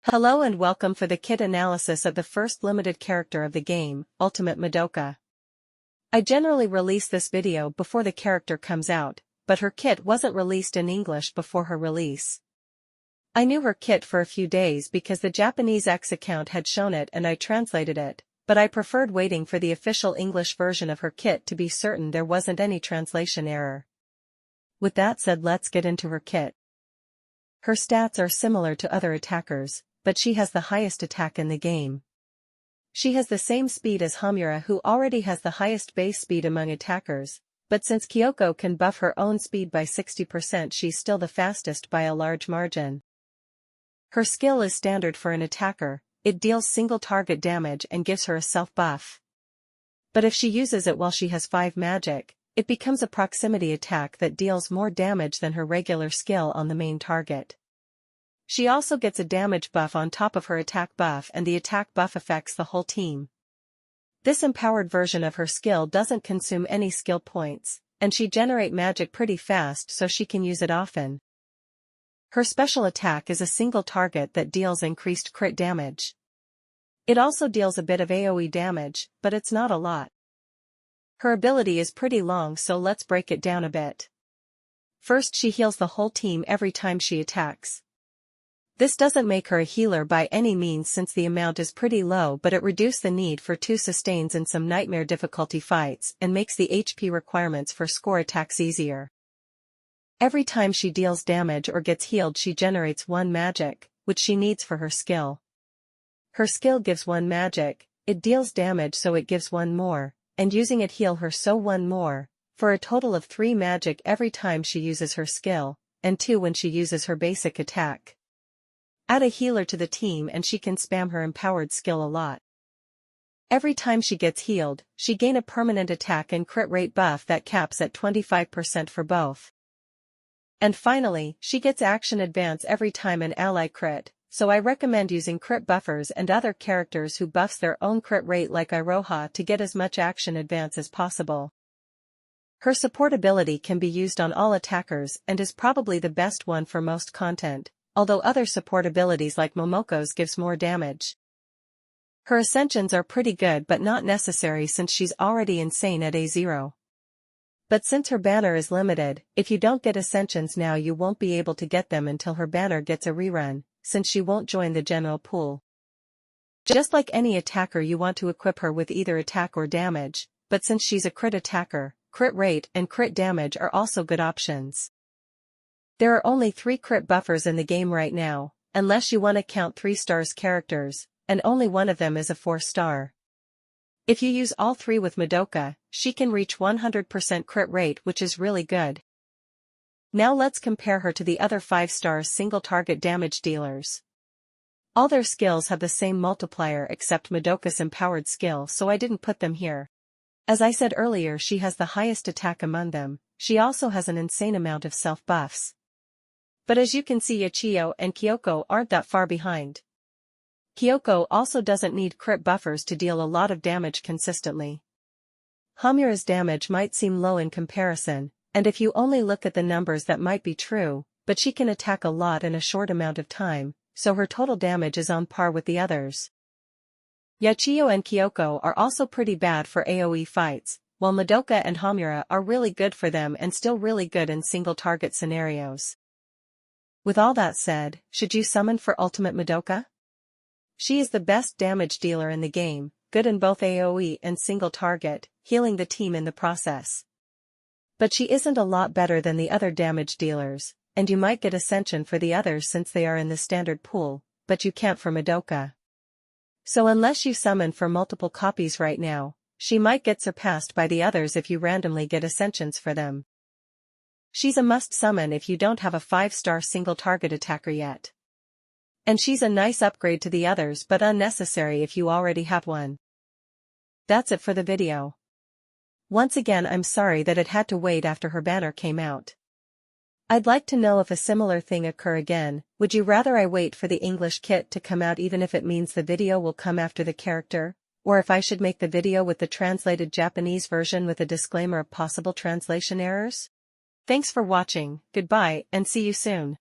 Hello and welcome for the kit analysis of the first limited character of the game, Ultimate Madoka. I generally release this video before the character comes out, but her kit wasn't released in English before her release. I knew her kit for a few days because the Japanese X account had shown it and I translated it, but I preferred waiting for the official English version of her kit to be certain there wasn't any translation error. With that said, let's get into her kit. Her stats are similar to other attackers, but she has the highest attack in the game. She has the same speed as Homura, who already has the highest base speed among attackers, but since Kyoko can buff her own speed by 60%, she's still the fastest by a large margin. Her skill is standard for an attacker, it deals single target damage and gives her a self-buff. But if she uses it while she has 5 magic, it becomes a proximity attack that deals more damage than her regular skill on the main target. She also gets a damage buff on top of her attack buff, and the attack buff affects the whole team. This empowered version of her skill doesn't consume any skill points, and she generates magic pretty fast so she can use it often. Her special attack is a single target that deals increased crit damage. It also deals a bit of AoE damage, but it's not a lot. Her ability is pretty long, so let's break it down a bit. First, she heals the whole team every time she attacks. This doesn't make her a healer by any means since the amount is pretty low, but it reduces the need for 2 sustains in some nightmare difficulty fights and makes the HP requirements for score attacks easier. Every time she deals damage or gets healed, she generates 1 magic, which she needs for her skill. Her skill gives 1 magic, it deals damage so it gives 1 more, and using it heal her so 1 more, for a total of 3 magic every time she uses her skill, and 2 when she uses her basic attack. Add a healer to the team and she can spam her empowered skill a lot. Every time she gets healed, she gains a permanent attack and crit rate buff that caps at 25% for both. And finally, she gets action advance every time an ally crit, so I recommend using crit buffers and other characters who buffs their own crit rate like Iroha to get as much action advance as possible. Her support ability can be used on all attackers and is probably the best one for most content, although other support abilities like Momoko's gives more damage. Her ascensions are pretty good but not necessary since she's already insane at A0. But since her banner is limited, if you don't get ascensions now you won't be able to get them until her banner gets a rerun, since she won't join the general pool. Just like any attacker, you want to equip her with either attack or damage, but since she's a crit attacker, crit rate and crit damage are also good options. There are only 3 crit buffers in the game right now, unless you want to count 3 stars characters, and only one of them is a 4-star. If you use all 3 with Madoka, she can reach 100% crit rate, which is really good. Now let's compare her to the other 5-star single target damage dealers. All their skills have the same multiplier except Madoka's empowered skill, so I didn't put them here. As I said earlier, she has the highest attack among them. She also has an insane amount of self-buffs. But as you can see, Yachiyo and Kyoko aren't that far behind. Kyoko also doesn't need crit buffers to deal a lot of damage consistently. Homura's damage might seem low in comparison, and if you only look at the numbers that might be true, but she can attack a lot in a short amount of time, so her total damage is on par with the others. Yachiyo and Kyoko are also pretty bad for AoE fights, while Madoka and Homura are really good for them and still really good in single target scenarios. With all that said, should you summon for Ultimate Madoka? She is the best damage dealer in the game, good in both AoE and single target, healing the team in the process. But she isn't a lot better than the other damage dealers, and you might get Ascension for the others since they are in the standard pool, but you can't for Madoka. So unless you summon for multiple copies right now, she might get surpassed by the others if you randomly get Ascensions for them. She's a must summon if you don't have a 5-star single target attacker yet. And she's a nice upgrade to the others but unnecessary if you already have one. That's it for the video. Once again, I'm sorry that it had to wait after her banner came out. I'd like to know if a similar thing occur again. Would you rather I wait for the English kit to come out even if it means the video will come after the character, or if I should make the video with the translated Japanese version with a disclaimer of possible translation errors? Thanks for watching, goodbye, and see you soon.